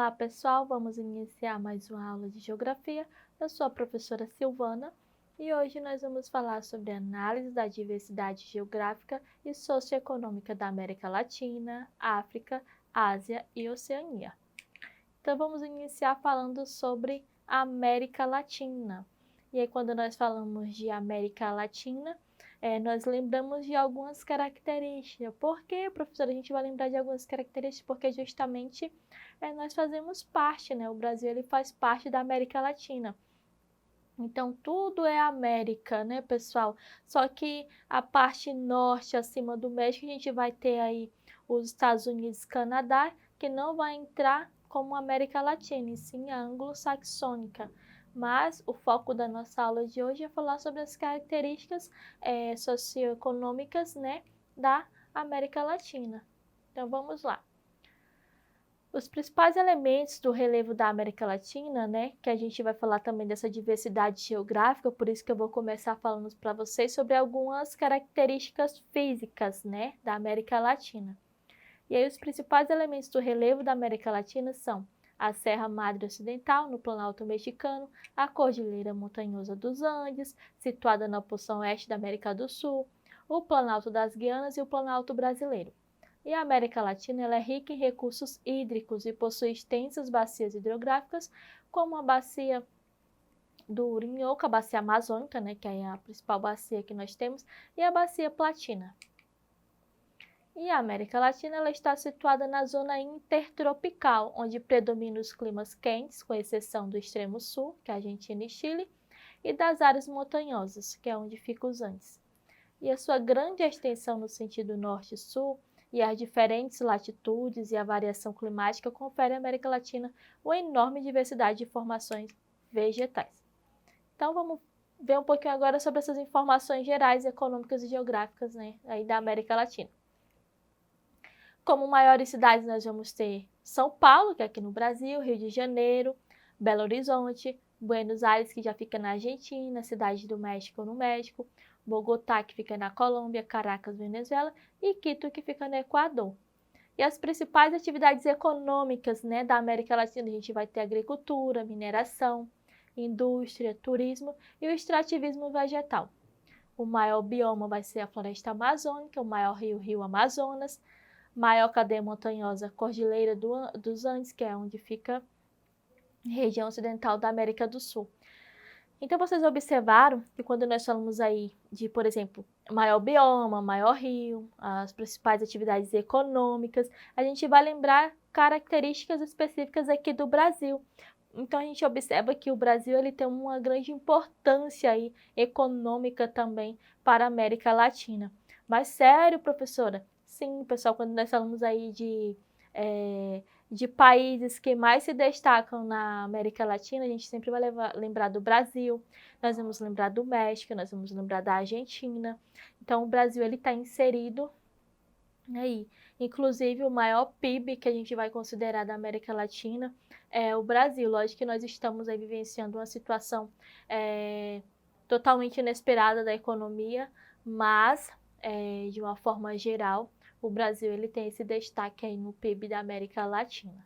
Olá, pessoal! Vamos iniciar mais uma aula de Geografia. Eu sou a professora Silvana e hoje nós vamos falar sobre a análise da diversidade geográfica e socioeconômica da América Latina, África, Ásia e Oceania. Então, vamos iniciar falando sobre a América Latina. E aí, quando nós falamos de América Latina, nós lembramos de algumas características. Por que, professora, a gente vai lembrar de algumas características? Porque justamente nós fazemos parte, né? O Brasil ele faz parte da América Latina. Então, tudo é América, né, pessoal? Só que a parte norte, acima do México, a gente vai ter aí os Estados Unidos e Canadá, que não vai entrar como América Latina, e sim a anglo-saxônica. Mas o foco da nossa aula de hoje é falar sobre as características socioeconômicas, né, da América Latina. Então, vamos lá. Os principais elementos do relevo da América Latina, né, que a gente vai falar também dessa diversidade geográfica, por isso que eu vou começar falando para vocês sobre algumas características físicas, né, da América Latina. E aí os principais elementos do relevo da América Latina são a Serra Madre Ocidental, no Planalto Mexicano, a Cordilheira Montanhosa dos Andes, situada na porção oeste da América do Sul, o Planalto das Guianas e o Planalto Brasileiro. E a América Latina ela é rica em recursos hídricos e possui extensas bacias hidrográficas, como a bacia do Urinhoco, a bacia amazônica, né, que é a principal bacia que nós temos, e a bacia Platina. E a América Latina ela está situada na zona intertropical, onde predominam os climas quentes, com exceção do extremo sul, que é a Argentina e Chile, e das áreas montanhosas, que é onde ficam os Andes. E a sua grande extensão no sentido norte-sul e as diferentes latitudes e a variação climática conferem à América Latina uma enorme diversidade de formações vegetais. Então, vamos ver um pouquinho agora sobre essas informações gerais, econômicas e geográficas, né, aí da América Latina. Como maiores cidades, nós vamos ter São Paulo, que é aqui no Brasil, Rio de Janeiro, Belo Horizonte, Buenos Aires, que já fica na Argentina, Cidade do México no México, Bogotá, que fica na Colômbia, Caracas, Venezuela, e Quito, que fica no Equador. E as principais atividades econômicas, né, da América Latina, a gente vai ter agricultura, mineração, indústria, turismo e o extrativismo vegetal. O maior bioma vai ser a floresta amazônica, o maior rio, Rio Amazonas, maior cadeia montanhosa, Cordilheira dos Andes, que é onde fica a região ocidental da América do Sul. Então, vocês observaram que quando nós falamos aí de, por exemplo, maior bioma, maior rio, as principais atividades econômicas, a gente vai lembrar características específicas aqui do Brasil. Então, a gente observa que o Brasil ele tem uma grande importância aí, econômica também para a América Latina. Mas sério, professora? Sim, pessoal, quando nós falamos aí de países que mais se destacam na América Latina, a gente sempre vai lembrar do Brasil, nós vamos lembrar do México, nós vamos lembrar da Argentina. Então, o Brasil ele está inserido aí. Inclusive, o maior PIB que a gente vai considerar da América Latina é o Brasil. Lógico que nós estamos aí vivenciando uma situação totalmente inesperada da economia, mas, de uma forma geral, o Brasil ele tem esse destaque aí no PIB da América Latina.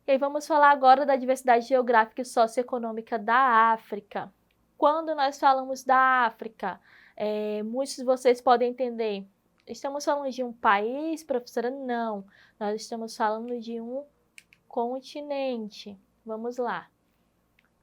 E aí vamos falar agora da diversidade geográfica e socioeconômica da África. Quando nós falamos da África, muitos de vocês podem entender, estamos falando de um país, professora? Não, nós estamos falando de um continente. Vamos lá.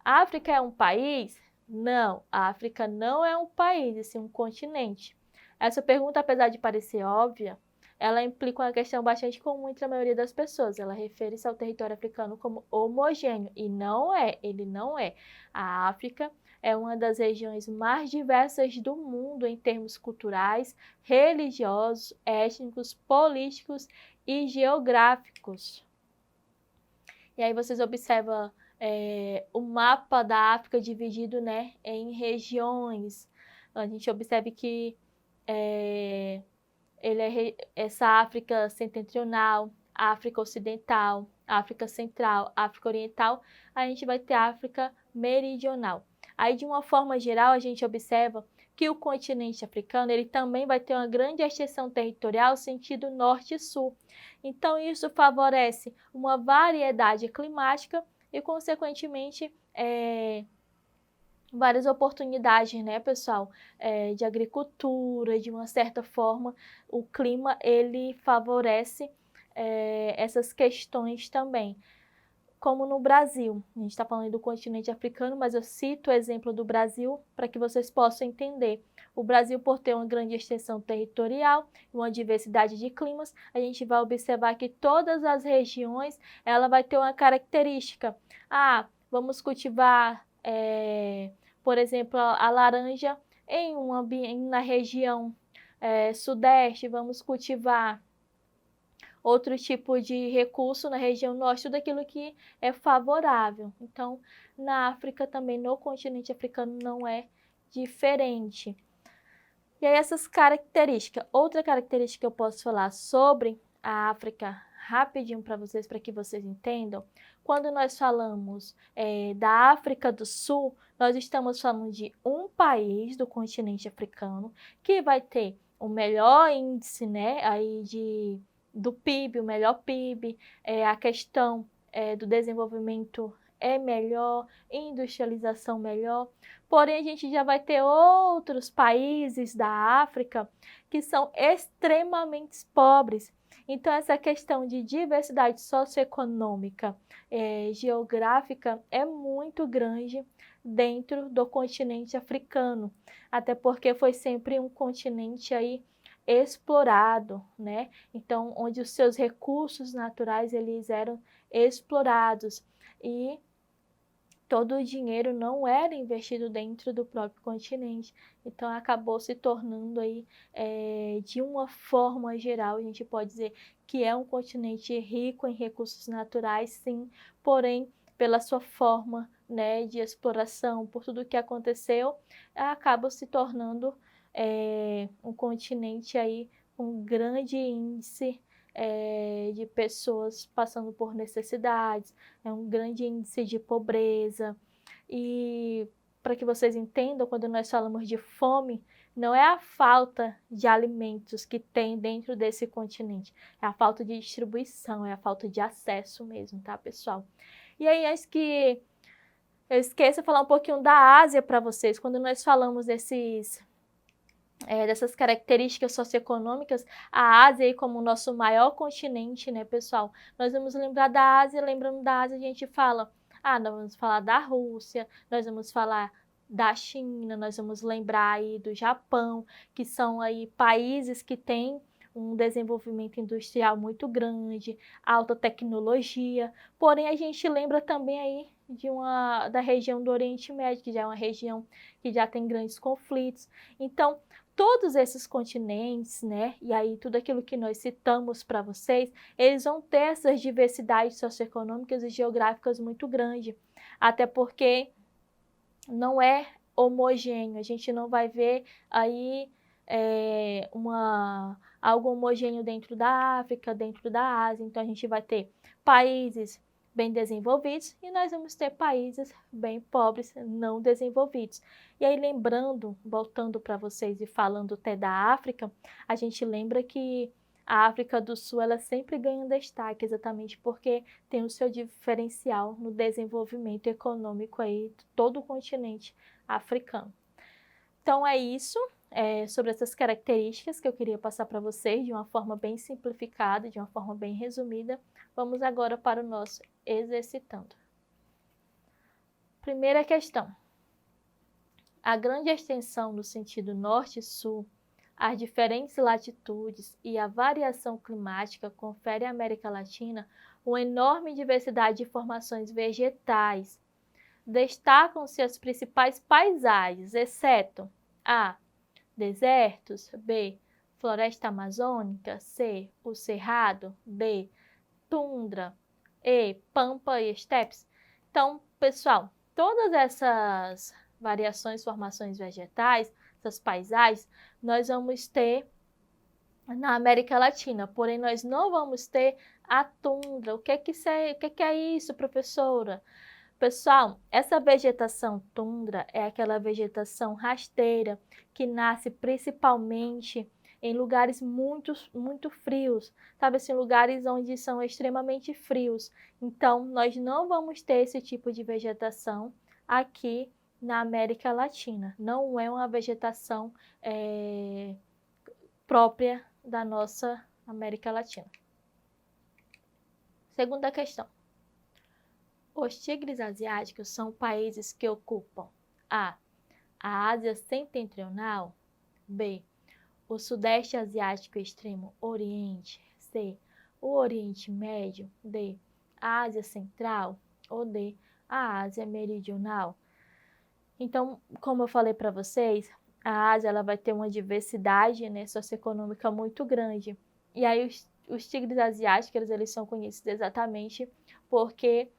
A África é um país? Não, a África não é um país, e sim um continente. Essa pergunta, apesar de parecer óbvia, ela implica uma questão bastante comum entre a maioria das pessoas. Ela refere-se ao território africano como homogêneo, e não é, ele não é. A África é uma das regiões mais diversas do mundo em termos culturais, religiosos, étnicos, políticos e geográficos. E aí vocês observam o mapa da África dividido, né, em regiões. A gente observa que essa África setentrional, África Ocidental, África Central, África Oriental, a gente vai ter a África Meridional. Aí, de uma forma geral, a gente observa que o continente africano ele também vai ter uma grande extensão territorial sentido norte e sul. Então, isso favorece uma variedade climática e, consequentemente, várias oportunidades, né, pessoal, de agricultura, de uma certa forma, o clima, ele favorece essas questões também. Como no Brasil, a gente está falando do continente africano, mas eu cito o exemplo do Brasil para que vocês possam entender. O Brasil, por ter uma grande extensão territorial, uma diversidade de climas, a gente vai observar que todas as regiões, ela vai ter uma característica. Vamos cultivar, por exemplo, a laranja na região sudeste, vamos cultivar outro tipo de recurso na região norte, tudo aquilo que é favorável. Então, na África também, no continente africano, não é diferente. E aí, essas características. Outra característica que eu posso falar sobre a África, rapidinho para que vocês entendam. Quando nós falamos da África do Sul, nós estamos falando de um país do continente africano que vai ter o melhor índice, né, aí do PIB, o melhor PIB, a questão do desenvolvimento é melhor, industrialização melhor. Porém, a gente já vai ter outros países da África que são extremamente pobres. Então, essa questão de diversidade socioeconômica, geográfica, é muito grande dentro do continente africano, até porque foi sempre um continente aí explorado, né? Então, onde os seus recursos naturais eles eram explorados e todo o dinheiro não era investido dentro do próprio continente. Então, acabou se tornando aí, de uma forma geral, a gente pode dizer que é um continente rico em recursos naturais, sim, porém, pela sua forma, né, de exploração, por tudo que aconteceu, acaba se tornando um continente aí com grande índice de pessoas passando por necessidades, um grande índice de pobreza. E para que vocês entendam, quando nós falamos de fome, não é a falta de alimentos que tem dentro desse continente, é a falta de distribuição, é a falta de acesso mesmo, tá, pessoal? E aí, antes que eu esqueça de falar um pouquinho da Ásia para vocês, quando nós falamos dessas características socioeconômicas, a Ásia aí como o nosso maior continente, né, pessoal? Nós vamos lembrar da Ásia, lembrando da Ásia, a gente fala, nós vamos falar da Rússia, nós vamos falar da China, nós vamos lembrar aí do Japão, que são aí países que têm um desenvolvimento industrial muito grande, alta tecnologia, porém a gente lembra também aí da região do Oriente Médio, que já é uma região que já tem grandes conflitos. Então, todos esses continentes, né, e aí tudo aquilo que nós citamos para vocês, eles vão ter essas diversidades socioeconômicas e geográficas muito grandes, até porque não é homogêneo, a gente não vai ver aí algo homogêneo dentro da África, dentro da Ásia, então a gente vai ter países bem desenvolvidos e nós vamos ter países bem pobres, não desenvolvidos. E aí lembrando, voltando para vocês e falando até da África, a gente lembra que a África do Sul ela sempre ganha destaque exatamente porque tem o seu diferencial no desenvolvimento econômico aí de todo o continente africano. Então é isso. Sobre essas características que eu queria passar para vocês de uma forma bem simplificada, de uma forma bem resumida. Vamos agora para o nosso exercitando. Primeira questão. A grande extensão no sentido norte e sul, as diferentes latitudes e a variação climática confere à América Latina uma enorme diversidade de formações vegetais. Destacam-se as principais paisagens, exceto a. Desertos, B. Floresta amazônica, C. O cerrado, D. Tundra, E. Pampa e estepes. Então, pessoal, todas essas variações, formações vegetais, essas paisagens, nós vamos ter na América Latina, porém nós não vamos ter a tundra. O que é isso, professora? Pessoal, essa vegetação tundra é aquela vegetação rasteira que nasce principalmente em lugares muito frios, sabe assim, lugares onde são extremamente frios. Então, nós não vamos ter esse tipo de vegetação aqui na América Latina. Não é uma vegetação própria da nossa América Latina. Segunda questão. Os tigres asiáticos são países que ocupam A Ásia Setentrional, B, o Sudeste Asiático Extremo Oriente, C, o Oriente Médio, D, a Ásia Central ou D, a Ásia Meridional. Então, como eu falei para vocês, a Ásia ela vai ter uma diversidade, né, socioeconômica muito grande. E aí os tigres asiáticos eles são conhecidos exatamente porque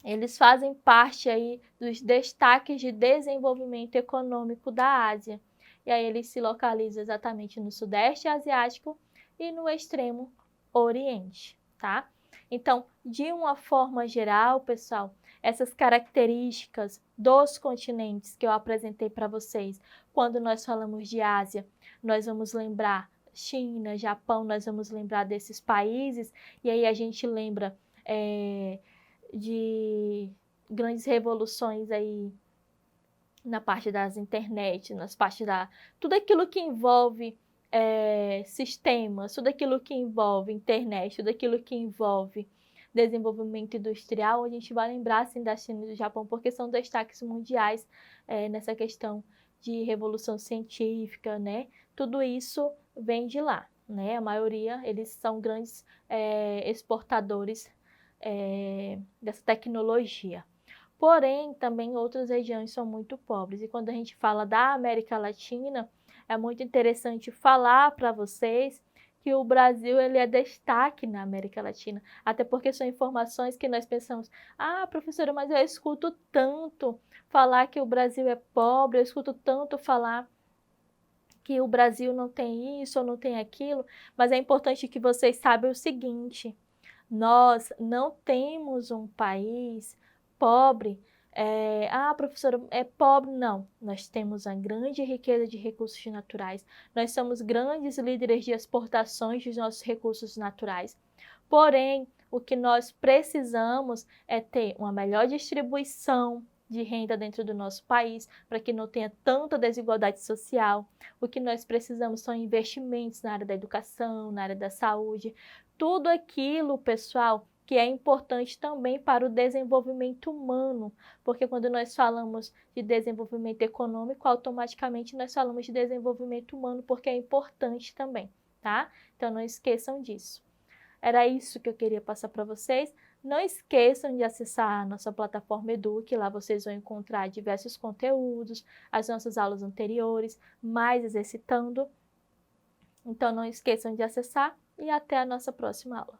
eles fazem parte aí dos destaques de desenvolvimento econômico da Ásia. E aí eles se localizam exatamente no Sudeste Asiático e no Extremo Oriente, tá? Então, de uma forma geral, pessoal, essas características dos continentes que eu apresentei para vocês, quando nós falamos de Ásia, nós vamos lembrar China, Japão, nós vamos lembrar desses países, e aí a gente lembra de grandes revoluções aí na parte das internet, nas partes tudo aquilo que envolve sistemas, tudo aquilo que envolve internet, tudo aquilo que envolve desenvolvimento industrial, a gente vai lembrar assim da China e do Japão, porque são destaques mundiais nessa questão de revolução científica, né? Tudo isso vem de lá, né? A maioria, eles são grandes exportadores dessa tecnologia. Porém, também outras regiões são muito pobres. E quando a gente fala da América Latina, é muito interessante falar para vocês que o Brasil ele é destaque na América Latina. Até porque são informações que nós pensamos, professora, mas eu escuto tanto falar que o Brasil é pobre, eu escuto tanto falar que o Brasil não tem isso ou não tem aquilo, mas é importante que vocês saibam o seguinte: nós não temos um país pobre. Professora, é pobre? Não. Nós temos uma grande riqueza de recursos naturais. Nós somos grandes líderes de exportações dos nossos recursos naturais. Porém, o que nós precisamos é ter uma melhor distribuição de renda dentro do nosso país, para que não tenha tanta desigualdade social. O que nós precisamos são investimentos na área da educação, na área da saúde, tudo aquilo, pessoal, que é importante também para o desenvolvimento humano, porque quando nós falamos de desenvolvimento econômico, automaticamente nós falamos de desenvolvimento humano, porque é importante também, tá? Então não esqueçam disso. Era isso que eu queria passar para vocês. Não esqueçam de acessar a nossa plataforma Eduque, lá vocês vão encontrar diversos conteúdos, as nossas aulas anteriores, mais exercitando. Então não esqueçam de acessar e até a nossa próxima aula.